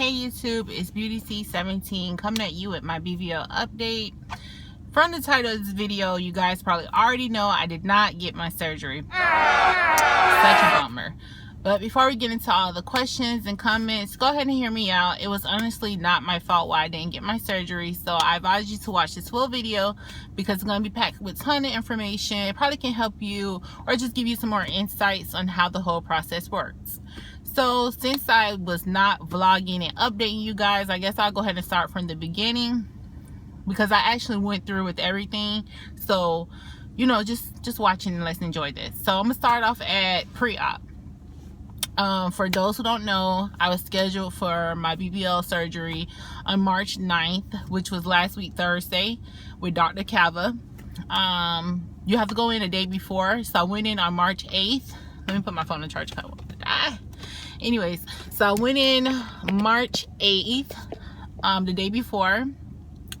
Hey YouTube, it's Beauty C17 coming at you with my BBL update. From the title of this video, you guys probably already know I did not get my surgery. Such a bummer. But before we get into all the questions and comments, go ahead and hear me out. It was honestly not my fault why I didn't get my surgery. So I advise you to watch this full video because it's going to be packed with a ton of information. It probably can help you or just give you some more insights on how the whole process works. So since I was not vlogging and updating you guys, I guess I'll go ahead and start from the beginning because I actually went through with everything. So, you know, just watching and let's enjoy this. So I'm gonna start off at pre-op. For those who don't know, I was scheduled for my BBL surgery on March 9th, which was last week Thursday, with Dr. Cava. You have to go in a day before, so I went in on March 8th. Let me put my phone in charge. Anyways, so I went in March 8th, the day before,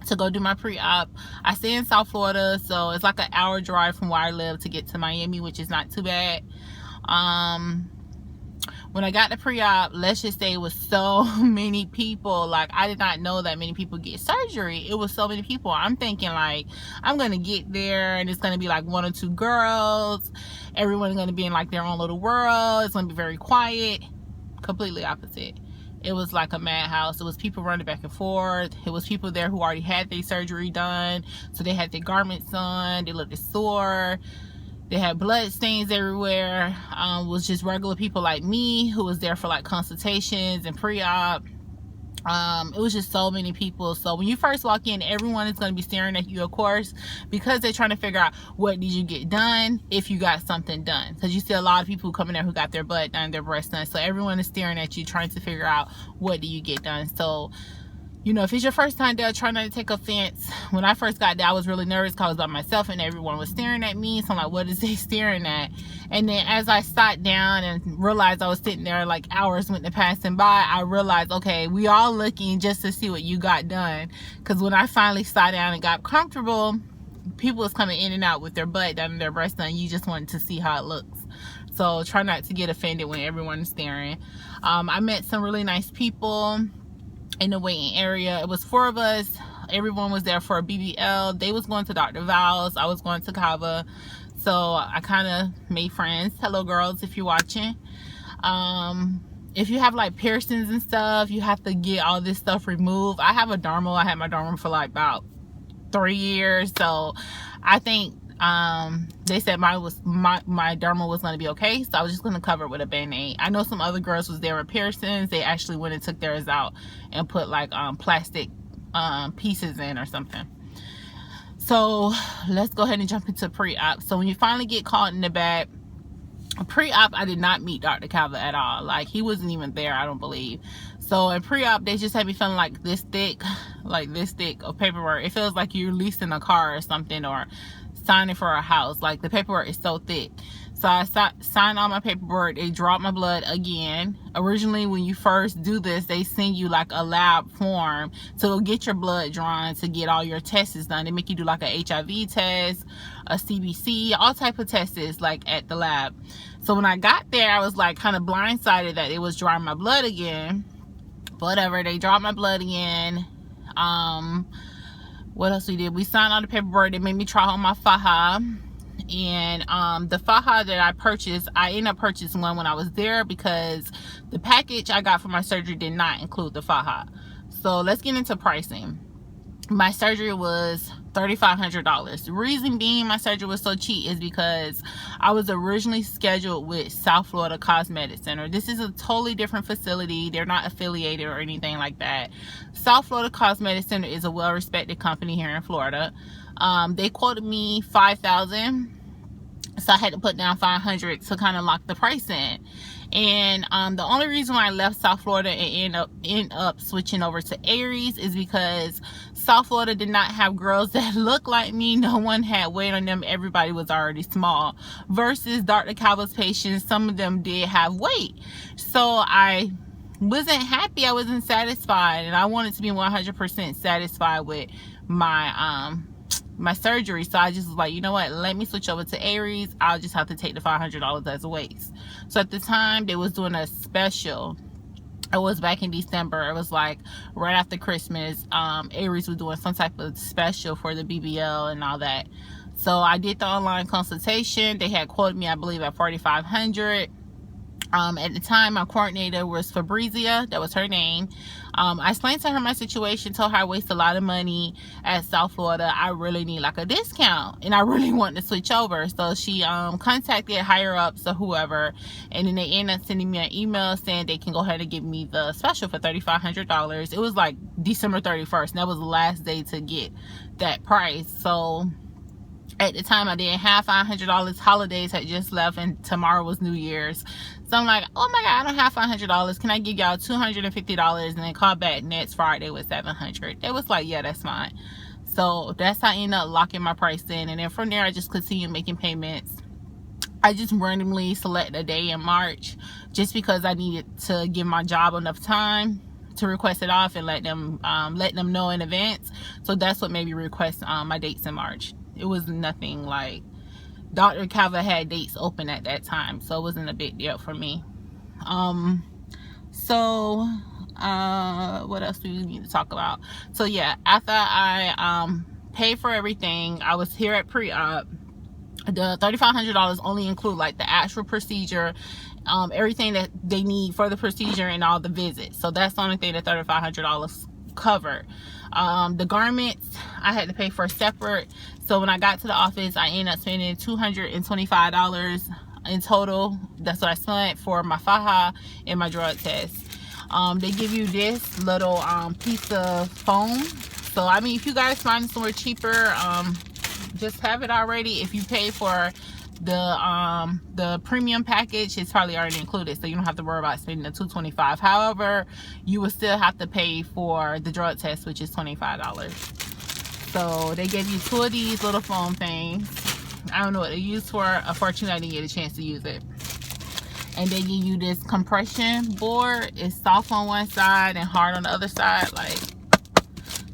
to go do my pre-op. I stay in South Florida, so it's like an hour drive from where I live to get to Miami, which is not too bad. When I got the pre-op, let's just say it was so many people. Like, I did not know that many people get surgery. It was so many people. I'm thinking like, I'm gonna get there and it's gonna be like one or two girls. Everyone's gonna be in like their own little world. It's gonna be very quiet. Completely opposite. It was like a madhouse. It was people running back and forth. It was people there who already had their surgery done, so they had their garments on. They looked sore. They had blood stains everywhere. It was just regular people like me who was there for like consultations and pre-op. It was just so many people. So when you first walk in, everyone is going to be staring at you, of course, because they're trying to figure out what did you get done, if you got something done, because you see a lot of people coming there who got their butt done, their breast done. So everyone is staring at you, trying to figure out what do you get done. So, you know, if it's your first time there, try not to take offense. When I first got there, I was really nervous because I was by myself and everyone was staring at me. So I'm like, what is they staring at? And then as I sat down and realized I was sitting there, like hours went to passing by, I realized, okay, we all looking just to see what you got done. Because when I finally sat down and got comfortable, people was coming in and out with their butt done and their breast done. You just wanted to see how it looks. So try not to get offended when everyone is staring. I met some really nice people in the waiting area. It was 4 of us. Everyone was there for a BBL. They was going to Dr. Val's. I was going to Cava. So I kind of made friends. Hello girls, if you're watching. If you have like piercings and stuff, you have to get all this stuff removed. I have a dermal. I had my dermal for like about 3 years. So I think they said my dermal was going to be okay, so I was just going to cover it with a band-aid. I know some other girls was there with piercings. They actually went and took theirs out and put like plastic pieces in or something. So let's go ahead and jump into pre-op. So when you finally get called in the back, pre-op, I did not meet Dr. Cava at all. Like, he wasn't even there, I don't believe. So in pre-op, they just had me feeling like this thick of paperwork. It feels like you're leasing a car or something, or signing for a house. Like, the paperwork is so thick. So I signed all my paperwork. They dropped my blood again. Originally, when you first do this, they send you like a lab form to get your blood drawn to get all your tests done. They make you do like a HIV test, a CBC, all type of tests like at the lab. So when I got there, I was like kind of blindsided that it was drawing my blood again. Whatever, they dropped my blood again. What else we did? We signed all the paperwork. They made me try on my faja. And the faja that I purchased, I ended up purchasing one when I was there because the package I got for my surgery did not include the faja. So let's get into pricing. My surgery was $3,500. The reason being my surgery was so cheap is because I was originally scheduled with South Florida Cosmetic Center. This is a totally different facility. They're not affiliated or anything like that. South Florida Cosmetic Center is a well-respected company here in Florida. They quoted me $5,000, so I had to put down $500 to kind of lock the price in. And the only reason why I left South Florida and end up switching over to ERES is because South Florida did not have girls that looked like me. No one had weight on them. Everybody was already small. Versus Dr. Cava's patients, some of them did have weight. So I wasn't happy. I wasn't satisfied, and I wanted to be 100% satisfied with my my surgery. So I just was like, you know what, let me switch over to ERES. I'll just have to take the $500 as a waste. So at the time, they was doing a special It was back in December. It was like right after Christmas. ERES was doing some type of special for the BBL and all that. So I did the online consultation. They had quoted me, I believe, at $4,500. At the time, my coordinator was Fabrizia. That was her name. I explained to her my situation, told her I waste a lot of money at South Florida. I really need like a discount, and I really want to switch over. So she contacted higher ups or whoever, and then they ended up sending me an email saying they can go ahead and give me the special for $3,500. It was like December 31st, and that was the last day to get that price. So at the time, I didn't have $500. Holidays had just left, and tomorrow was New Year's. So I'm like, oh my God, I don't have $500. Can I give y'all $250 and then call back next Friday with $700? They was like, yeah, that's fine. So that's how I ended up locking my price in. And then from there, I just continued making payments. I just randomly select a day in March just because I needed to give my job enough time to request it off and let them know in advance. So that's what made me request my dates in March. It was nothing like Dr. Calva had dates open at that time, so it wasn't a big deal for me. What else do we need to talk about? So yeah, after I paid for everything, I was here at pre-op. The $3,500 only include like the actual procedure, everything that they need for the procedure and all the visits. So that's the only thing that $3,500 covered. The garments I had to pay for separate. So when I got to the office, I ended up spending $225 in total. That's what I spent for my faja and my drug test. They give you this little piece of foam. So I mean, if you guys find it somewhere cheaper, just have it already. If you pay for the premium package, it's probably already included, so you don't have to worry about spending the $225. However, you will still have to pay for the drug test, which is $25. So they gave you 2 of these little foam things. I don't know what they're used for. Unfortunately, I didn't get a chance to use it. And they give you this compression board. It's soft on one side and hard on the other side, like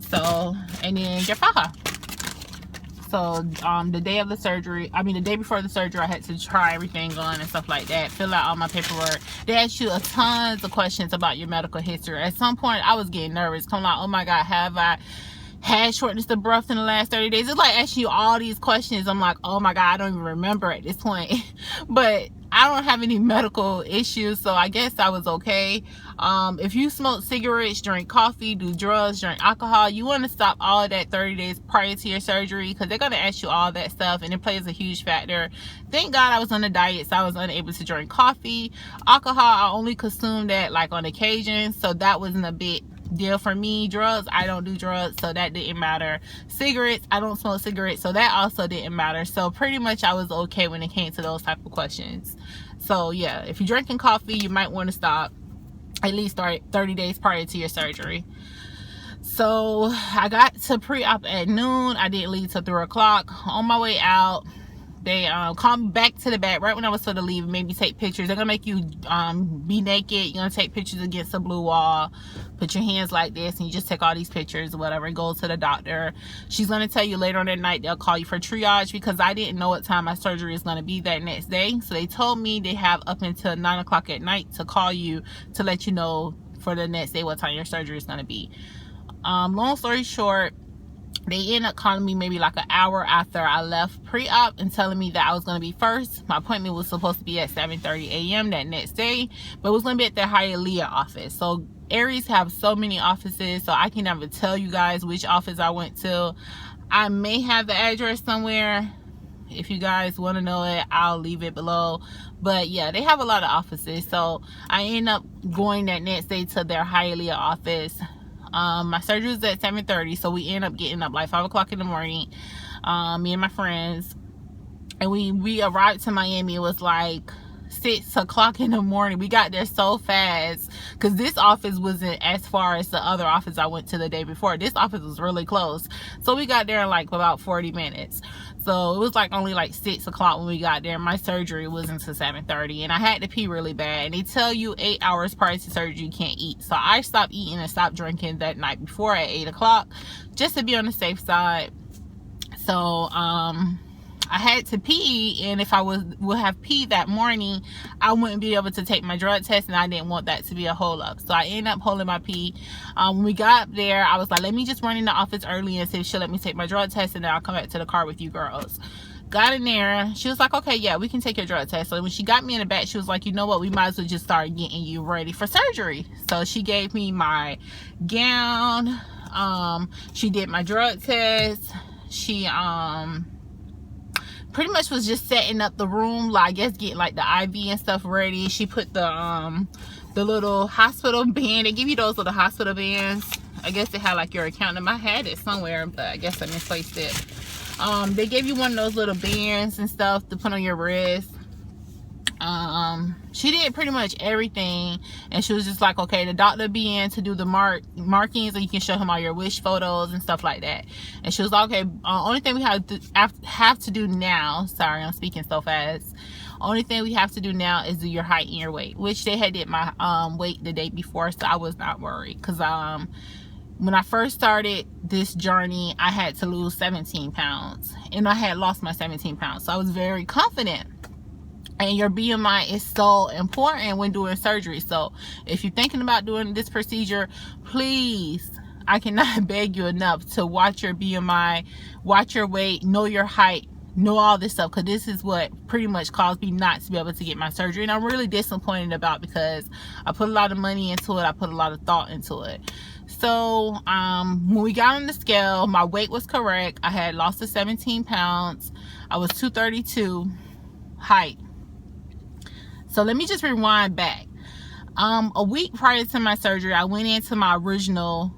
so. And then your faja. So the day of the surgery, the day before the surgery, I had to try everything on and stuff like that, fill out all my paperwork. They asked you tons of questions about your medical history. At some point, I was getting nervous, coming like, oh my God, have I had shortness of breath in the last 30 days? It's like asking you all these questions. I'm like, oh my God, I don't even remember at this point. But I don't have any medical issues, so I guess I was okay. If you smoke cigarettes, drink coffee, do drugs, drink alcohol, you want to stop all of that 30 days prior to your surgery, because they're going to ask you all that stuff, and it plays a huge factor. Thank God I was on a diet, so I was unable to drink coffee. Alcohol, I only consumed that like on occasion, so that wasn't a big deal for me. Drugs, I don't do drugs, so that didn't matter. Cigarettes, I don't smoke cigarettes, so that also didn't matter. So pretty much I was okay when it came to those type of questions. So yeah, if you're drinking coffee, you might want to stop at least 30 days prior to your surgery. So I got to pre-op at noon. I didn't leave till 3 o'clock. On my way out, they called me back to the back right when I was supposed to leave, made me take pictures. They're gonna make you be naked. You're gonna take pictures against the blue wall, put your hands like this, and you just take all these pictures or whatever, and go to the doctor. She's gonna tell you later on that night they'll call you for triage, because I didn't know what time my surgery is gonna be that next day. So they told me they have up until 9 o'clock at night to call you to let you know for the next day what time your surgery is gonna be. Long story short, they ended up calling me maybe like an hour after I left pre-op and telling me that I was going to be first. My appointment was supposed to be at 7:30 a.m. that next day, but it was going to be at the Hialeah office. So ERES have so many offices, so I can never tell you guys which office I went to. I may have the address somewhere. If you guys want to know it, I'll leave it below. But yeah, they have a lot of offices. So I ended up going that next day to their Hialeah office. My surgery was at 7:30, so we ended up getting up like 5 o'clock in the morning, me and my friends, and we arrived to Miami. It was like 6 o'clock in the morning. We got there so fast because this office wasn't as far as the other office I went to the day before. This office was really close, so we got there in like about 40 minutes. So it was like only like 6 o'clock when we got there. My surgery was until 7:30, and I had to pee really bad. And they tell you 8 hours prior to surgery you can't eat. So I stopped eating and stopped drinking that night before at 8 o'clock just to be on the safe side. So I I had to pee, and if I would have peed that morning, I wouldn't be able to take my drug test, and I didn't want that to be a hold up. So I ended up holding my pee. When we got up there, I was like, let me just run in the office early and see if she'll let me take my drug test, and then I'll come back to the car with you girls. Got in there, she was like, okay, yeah, we can take your drug test. So when she got me in the back, she was like, you know what, we might as well just start getting you ready for surgery. So she gave me my gown, she did my drug test, she pretty much was just setting up the room, like I guess getting like the IV and stuff ready. She put the little hospital band. They give you those little hospital bands. I guess they had like your account number. I had it somewhere, but I guess I misplaced it. They gave you one of those little bands and stuff to put on your wrist. She did pretty much everything, and she was just like, okay, the doctor be in to do the markings, and you can show him all your wish photos and stuff like that. And she was like, okay, only thing we have to do now, sorry, I'm speaking so fast, only thing we have to do now is do your height and your weight, which they had did my weight the day before, so I was not worried, because when I first started this journey, I had to lose 17 pounds, and I had lost my 17 pounds, so I was very confident. And your BMI is so important when doing surgery. So if you're thinking about doing this procedure, please, I cannot beg you enough to watch your BMI, watch your weight, know your height, know all this stuff, because this is what pretty much caused me not to be able to get my surgery, and I'm really disappointed about, because I put a lot of money into it, I put a lot of thought into it. So when we got on the scale, my weight was correct. I had lost the 17 pounds. I was 232 height. So let me just rewind back. A week prior to my surgery, I went into my original